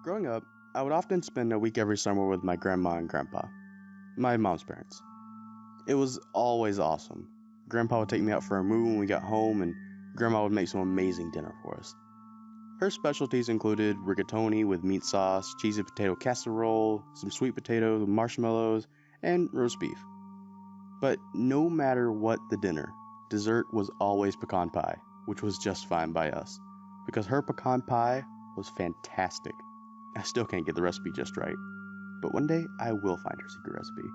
Growing up, I would often spend a week every summer with my grandma and grandpa, my mom's parents. It was always awesome. Grandpa would take me out for a movie when we got home, and grandma would make some amazing dinner for us. Her specialties included rigatoni with meat sauce, cheesy potato casserole, some sweet potatoes, marshmallows, and roast beef. But no matter what the dinner, dessert was always pecan pie, which was just fine by us, because her pecan pie was fantastic. I still can't get the recipe just right, but one day I will find her secret recipe.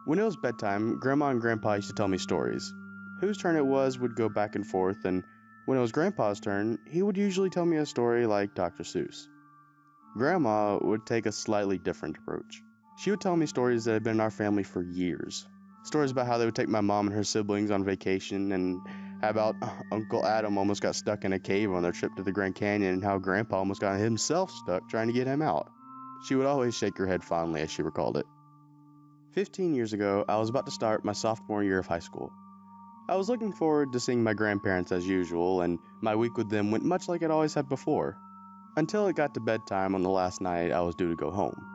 When it was bedtime, Grandma and Grandpa used to tell me stories. Whose turn it was would go back and forth, and when it was Grandpa's turn, he would usually tell me a story like Dr. Seuss. Grandma would take a slightly different approach. She would tell me stories that had been in our family for years. Stories about how they would take my mom and her siblings on vacation, and how about Uncle Adam almost got stuck in a cave on their trip to the Grand Canyon, and how Grandpa almost got himself stuck trying to get him out. She would always shake her head fondly as she recalled it. 15 years ago, I was about to start my sophomore year of high school. I was looking forward to seeing my grandparents as usual, and my week with them went much like it always had before, until it got to bedtime on the last night I was due to go home.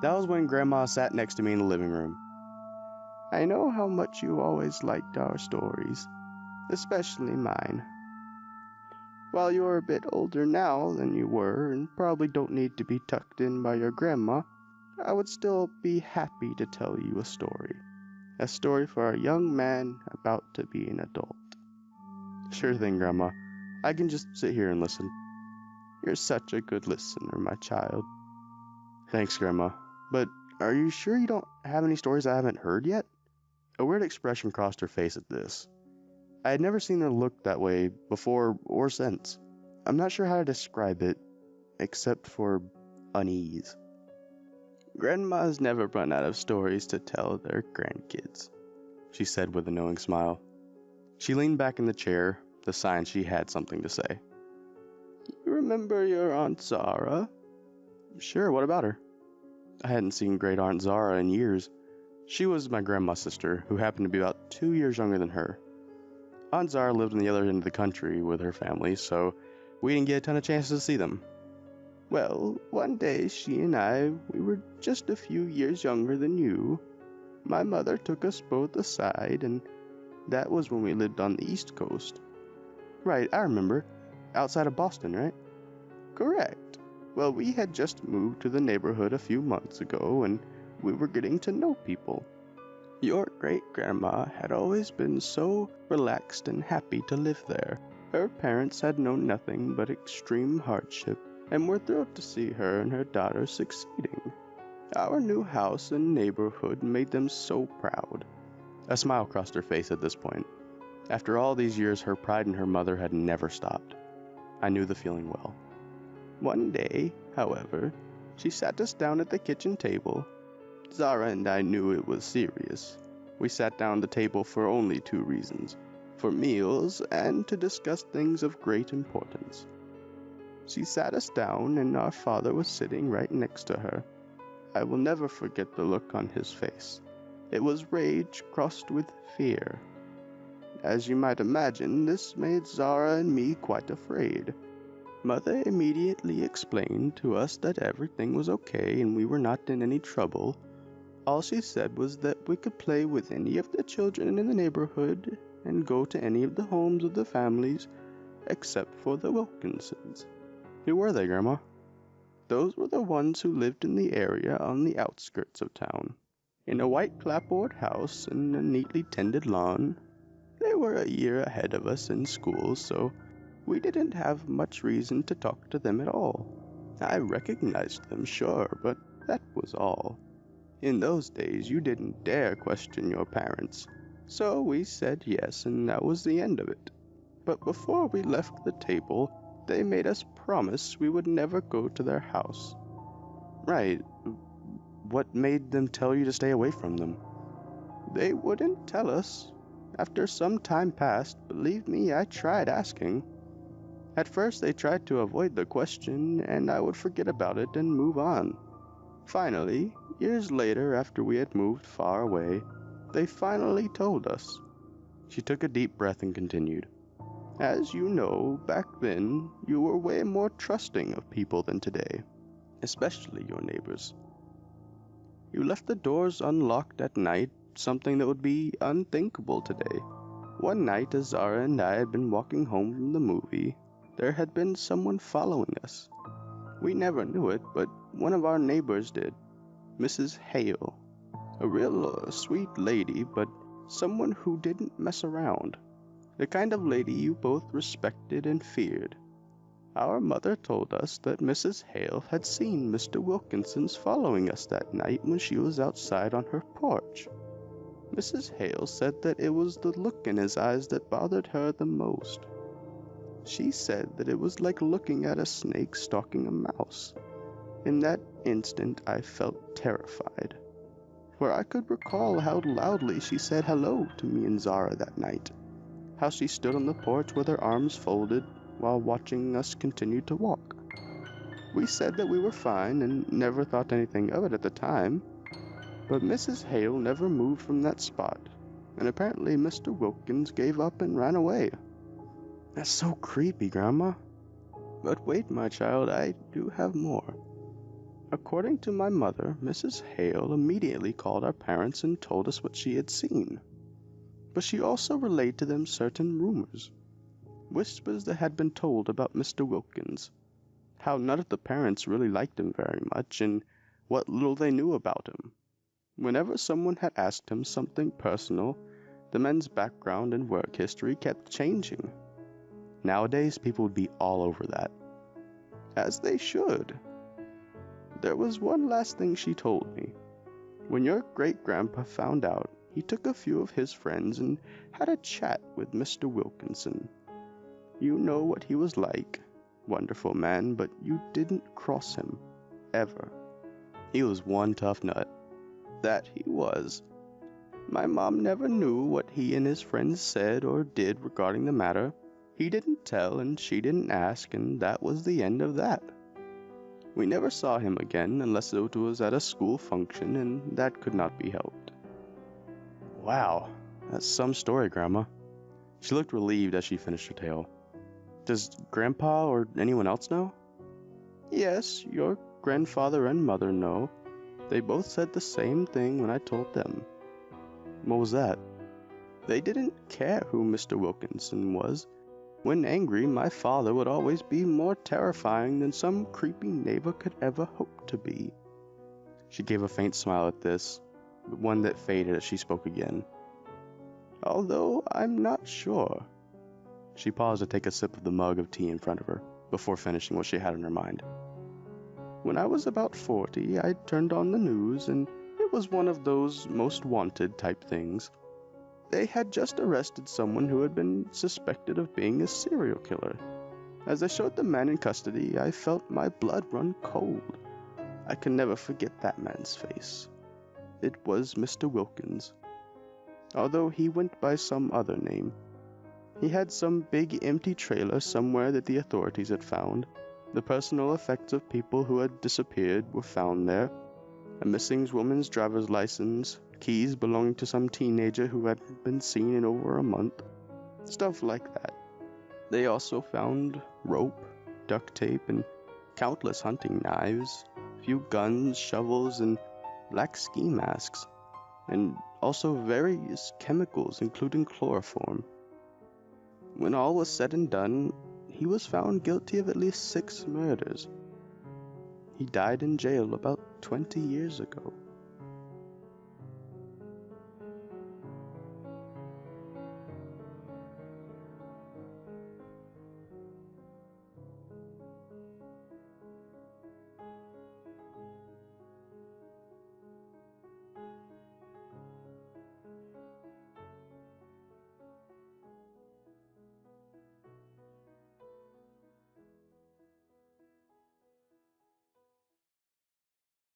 That was when Grandma sat next to me in the living room. "I know how much you always liked our stories, especially mine. While you're a bit older now than you were and probably don't need to be tucked in by your grandma, I would still be happy to tell you a story. A story for a young man about to be an adult." "Sure thing, Grandma. I can just sit here and listen." "You're such a good listener, my child." "Thanks, Grandma. But are you sure you don't have any stories I haven't heard yet?" A weird expression crossed her face at this. I had never seen her look that way before or since. I'm not sure how to describe it, except for unease. "Grandmas never run out of stories to tell their grandkids," she said with a knowing smile. She leaned back in the chair, the sign she had something to say. "You remember your Aunt Zara?" "Sure, what about her?" I hadn't seen Great Aunt Zara in years. She was my grandma's sister, who happened to be about 2 years younger than her. Aunt Zara lived on the other end of the country with her family, so we didn't get a ton of chances to see them. "Well, one day she and we were just a few years younger than you. My mother took us both aside, and that was when we lived on the East Coast." "Right, I remember. Outside of Boston, right?" "Correct. Well, we had just moved to the neighborhood a few months ago, and we were getting to know people. Your great-grandma had always been so relaxed and happy to live there. Her parents had known nothing but extreme hardship, and were thrilled to see her and her daughter succeeding. Our new house and neighborhood made them so proud." A smile crossed her face at this point. After all these years, her pride in her mother had never stopped. I knew the feeling well. "One day, however, she sat us down at the kitchen table. Zara and I knew it was serious. We sat down at the table for only 2 reasons: for meals and to discuss things of great importance. She sat us down, and our father was sitting right next to her. I will never forget the look on his face. It was rage crossed with fear. As you might imagine, this made Zara and me quite afraid. Mother immediately explained to us that everything was okay and we were not in any trouble. All she said was that we could play with any of the children in the neighborhood and go to any of the homes of the families, except for the Wilkinsons." "Who were they, Grandma?" "Those were the ones who lived in the area on the outskirts of town, in a white clapboard house and a neatly tended lawn. They were a year ahead of us in school, so we didn't have much reason to talk to them at all. I recognized them, sure, but that was all. In those days, you didn't dare question your parents, so we said yes, and that was the end of it. But before we left the table, they made us promise we would never go to their house." "Right. What made them tell you to stay away from them?" "They wouldn't tell us. After some time passed, believe me, I tried asking. At first they tried to avoid the question, and I would forget about it and move on. Finally, years later, after we had moved far away, they finally told us." She took a deep breath and continued. "As you know, back then, you were way more trusting of people than today. especially your neighbors. You left the doors unlocked at night, something that would be unthinkable today. One night, as Zara and I had been walking home from the movie, there had been someone following us. We never knew it, but one of our neighbors did. Mrs. Hale. A real sweet lady, but someone who didn't mess around. The kind of lady you both respected and feared. Our mother told us that Mrs. Hale had seen Mr. Wilkinson's following us that night when she was outside on her porch. Mrs. Hale said that it was the look in his eyes that bothered her the most. She said that it was like looking at a snake stalking a mouse. In that instant I felt terrified, for I could recall how loudly she said hello to me and Zara that night, how she stood on the porch with her arms folded while watching us continue to walk. We said that we were fine and never thought anything of it at the time, but Mrs. Hale never moved from that spot, and apparently Mr. Wilkins gave up and ran away. That's so creepy, Grandma. But wait, my child, I do have more. According to my mother, Mrs. Hale immediately called our parents and told us what she had seen. But she also relayed to them certain rumors, whispers that had been told about Mr. Wilkins, how none of the parents really liked him very much, and what little they knew about him. Whenever someone had asked him something personal, the men's background and work history kept changing. Nowadays, people would be all over that. As they should. There was one last thing she told me. When your great-grandpa found out, he took a few of his friends and had a chat with Mr. Wilkinson. You know what he was like. Wonderful man, but you didn't cross him. Ever. He was one tough nut. That he was. My mom never knew what he and his friends said or did regarding the matter. He didn't tell and she didn't ask, and that was the end of that. We never saw him again unless it was at a school function, and that could not be helped. Wow, that's some story, Grandma. She looked relieved as she finished her tale. Does Grandpa or anyone else know? Yes, your grandfather and mother know. They both said the same thing when I told them. What was that? They didn't care who Mr. Wilkinson was. When angry, my father would always be more terrifying than some creepy neighbor could ever hope to be. She gave a faint smile at this, but one that faded as she spoke again. Although I'm not sure. She paused to take a sip of the mug of tea in front of her, before finishing what she had in her mind. When I was about 40, I turned on the news, and it was one of those most wanted type things. They had just arrested someone who had been suspected of being a serial killer. As they showed the man in custody, I felt my blood run cold. I can never forget that man's face. It was Mr. Wilkins. Although he went by some other name. He had some big empty trailer somewhere that the authorities had found. The personal effects of people who had disappeared were found there. A missing woman's driver's license, keys belonging to some teenager who hadn't been seen in over a month. Stuff like that. They also found rope, duct tape, and countless hunting knives, a few guns, shovels, and black ski masks, and also various chemicals including chloroform. When all was said and done, he was found guilty of at least 6 murders. He died in jail about 20 years ago.